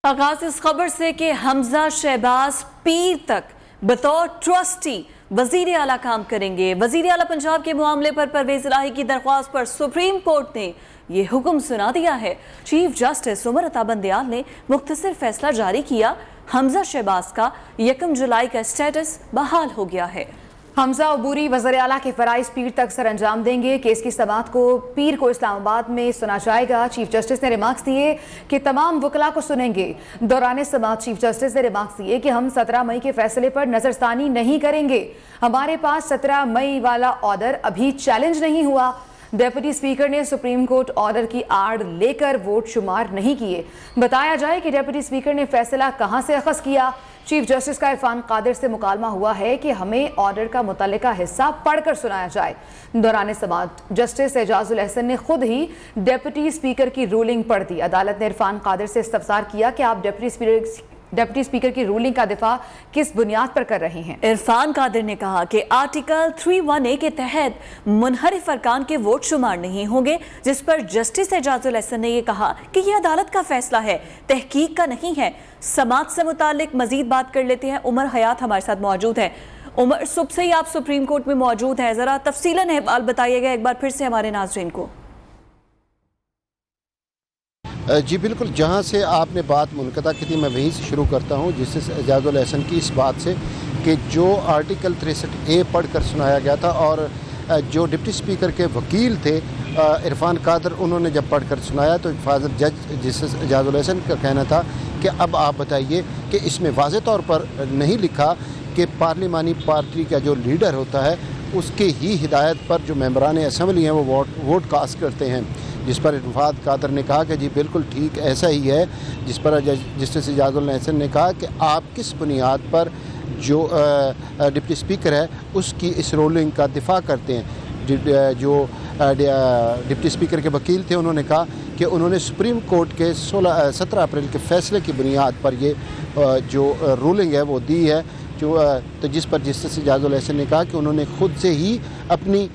आगाज इस खबर से कि हमजा शहबाज पीर तक बतौर ट्रस्टी वजीर आला काम करेंगे। वजीर आला पंजाब के मामले पर परवेज इलाही की दरख्वास्त पर सुप्रीम कोर्ट ने ये हुक्म सुना दिया है। चीफ जस्टिस उमर अता बंदयाल ने मुख्तसर फैसला जारी किया। हमजा शहबाज का 1 जुलाई का स्टेटस बहाल हो गया है। हमजा अबूरी वज़ीर आला के फराइज़ पीर तक सर अंजाम देंगे। केस की समाअत को पीर को इस्लामाबाद में सुना जाएगा। चीफ जस्टिस ने रिमार्क्स दिए कि तमाम वकला को सुनेंगे। दौरान समाअत चीफ जस्टिस ने रिमार्क्स दिए कि हम 17 मई के फैसले पर नजरसानी नहीं करेंगे। हमारे पास 17 मई वाला ऑर्डर अभी चैलेंज नहीं हुआ। डेप्यूटी स्पीकर ने सुप्रीम कोर्ट ऑर्डर की आड़ लेकर वोट शुमार नहीं किए। बताया जाए कि डेप्यूटी स्पीकर ने फैसला कहां से अखज़ किया। चीफ जस्टिस का इरफान कादिर से मुकालमा हुआ है कि हमें ऑर्डर का मुतल्लिका हिस्सा पढ़कर सुनाया जाए। दौरान समाअत जस्टिस एजाजुल एहसन ने खुद ही डेप्यूटी स्पीकर की रूलिंग पढ़ दी। अदालत ने इरफान कादिर से इस्तफसार किया कि आप डेप्यूटी स्पीकर की रूलिंग का दिफा किस बुनियाद पर कर रहे हैं। इरफान कादिर ने कहा कि आर्टिकल 3(1)(a) के तहत मुनहरिफ अरकान के वोट शुमार नहीं होंगे, जिस पर जस्टिस एजाजुल एहसन ने यह कहा कि यह अदालत का फैसला है, तहकीक का नहीं है। समाअत से मुतालिक मजीद बात कर लेते हैं। उमर हयात हमारे साथ मौजूद है। उमर, सुबह से ही आप सुप्रीम कोर्ट में मौजूद हैं, जरा तफसीलन अहवाल बताइएगा एक बार फिर से हमारे नाज़रीन को। जी बिल्कुल, जहाँ से आपने बात मुनक़ता की थी मैं वहीं से शुरू करता हूँ। जस्टिस एजाजुल एहसन की इस बात से कि जो आर्टिकल 63(a) पढ़ कर सुनाया गया था और जो डिप्टी स्पीकर के वकील थे इरफान कादिर, उन्होंने जब पढ़ कर सुनाया तो हिफाजत जज जस्टिस एजाजुल एहसन का कहना था कि अब आप बताइए कि इसमें वाज़ेह तौर पर नहीं लिखा कि पार्लिमानी पार्टी का जो लीडर होता है उसके ही हिदायत पर जो मेंबरान असम्बली हैं वो वोट कास्ट करते हैं। जिस पर इरफान कादिर ने कहा कि जी बिल्कुल ठीक ऐसा ही है। जिस पर जस्टिस एजाजुल एहसन ने कहा कि आप किस बुनियाद पर जो डिप्टी स्पीकर है उसकी इस रूलिंग का दिफा करते हैं। जो डिप्टी स्पीकर के वकील थे उन्होंने कहा कि उन्होंने सुप्रीम कोर्ट के 17 अप्रैल के फैसले की बुनियाद पर ये जो रूलिंग है वो दी है। तो जिस पर जस्टिस एजाजुल एहसन ने कहा कि उन्होंने खुद से ही अपनी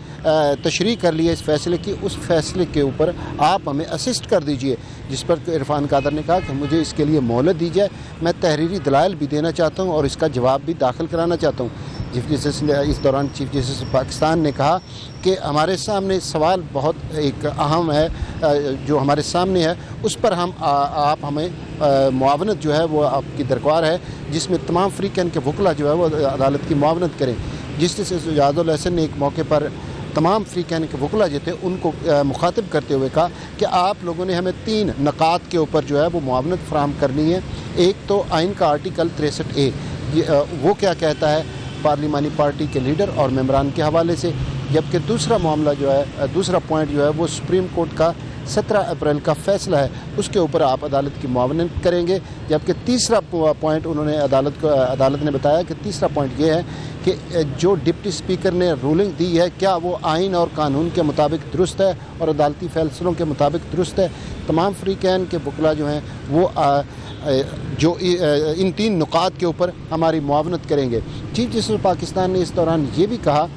तशरीह कर ली है इस फैसले की, उस फैसले के ऊपर आप हमें असिस्ट कर दीजिए। जिस पर इरफान कादिर ने कहा कि मुझे इसके लिए मोहलत दी जाए, मैं तहरीरी दलाइल भी देना चाहता हूँ और इसका जवाब भी दाखिल कराना चाहता हूँ। चीफ जस्टिस ने इस दौरान चीफ जस्टिस पाकिस्तान ने कहा कि हमारे सामने सवाल बहुत एक अहम है जो हमारे सामने है, उस पर आप हमें मुआवनत जो है वो आपकी दरकार है, जिसमें तमाम फ्रीकैन के वकला जो है वो अदालत की मुआवनत करें। जस्टिस एजाजुल एहसन ने एक मौके पर तमाम फ्रीकैन के वकला जो थे उनको मुखातिब करते हुए कहा कि आप लोगों ने हमें 3 नकात के ऊपर जो है वो मुआवनत फराहम करनी है। एक तो आइन का आर्टिकल 63(a) वो क्या कहता है पार्लिमानी पार्टी के लीडर और मेंबरान के हवाले से, जबकि दूसरा मामला जो है दूसरा पॉइंट जो है वो सुप्रीम कोर्ट का 17 अप्रैल का फैसला है, उसके ऊपर आप अदालत की मुआवनत करेंगे। जबकि तीसरा पॉइंट उन्होंने अदालत ने बताया कि तीसरा पॉइंट ये है कि जो डिप्टी स्पीकर ने रूलिंग दी है क्या वो आइन और कानून के मुताबिक दुरुस्त है और अदालती फैसलों के मुताबिक दुरुस्त है। तमाम फ्रीकैन के वकला जो हैं वो जो इन 3 नुकात के ऊपर हमारी मुआवनत करेंगे। चीफ जस्टिस पाकिस्तान ने इस दौरान ये भी कहा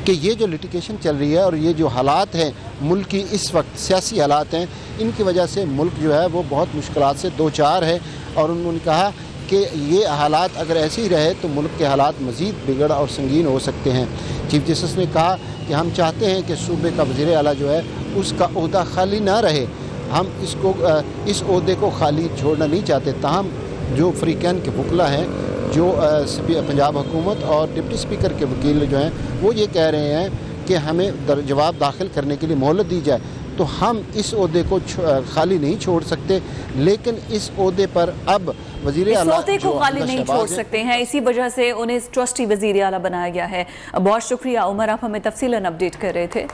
कि ये जो लिटिगेशन चल रही है और ये जो हालात हैं मुल्क की इस वक्त सियासी हालात हैं, इनकी वजह से मुल्क जो है वो बहुत मुश्किलात से दो चार है। और उन्होंने कहा कि ये हालात अगर ऐसे ही रहे तो मुल्क के हालात मज़ीद बिगड़ और संगीन हो सकते हैं। चीफ जस्टिस ने कहा कि हम चाहते हैं कि सूबे का वज़ीर आला जो है उसका ओहदा खाली ना रहे, हम इस ओहदे को खाली छोड़ना नहीं चाहते। ताहम जो फ्रीकैन के वकला हैं, जो पंजाब हुकूमत और डिप्टी स्पीकर के वकील जो हैं वो ये कह रहे हैं कि हमें जवाब दाखिल करने के लिए मोहलत दी जाए, तो हम इस ओहदे को खाली नहीं छोड़ सकते। लेकिन इस ओहदे पर अब वज़ीर आला को खाली नहीं छोड़ सकते हैं, इसी वजह से उन्हें ट्रस्टी वज़ीर आला बनाया गया है। बहुत शुक्रिया उमर, आप हमें तफसीलन अपडेट कर रहे थे।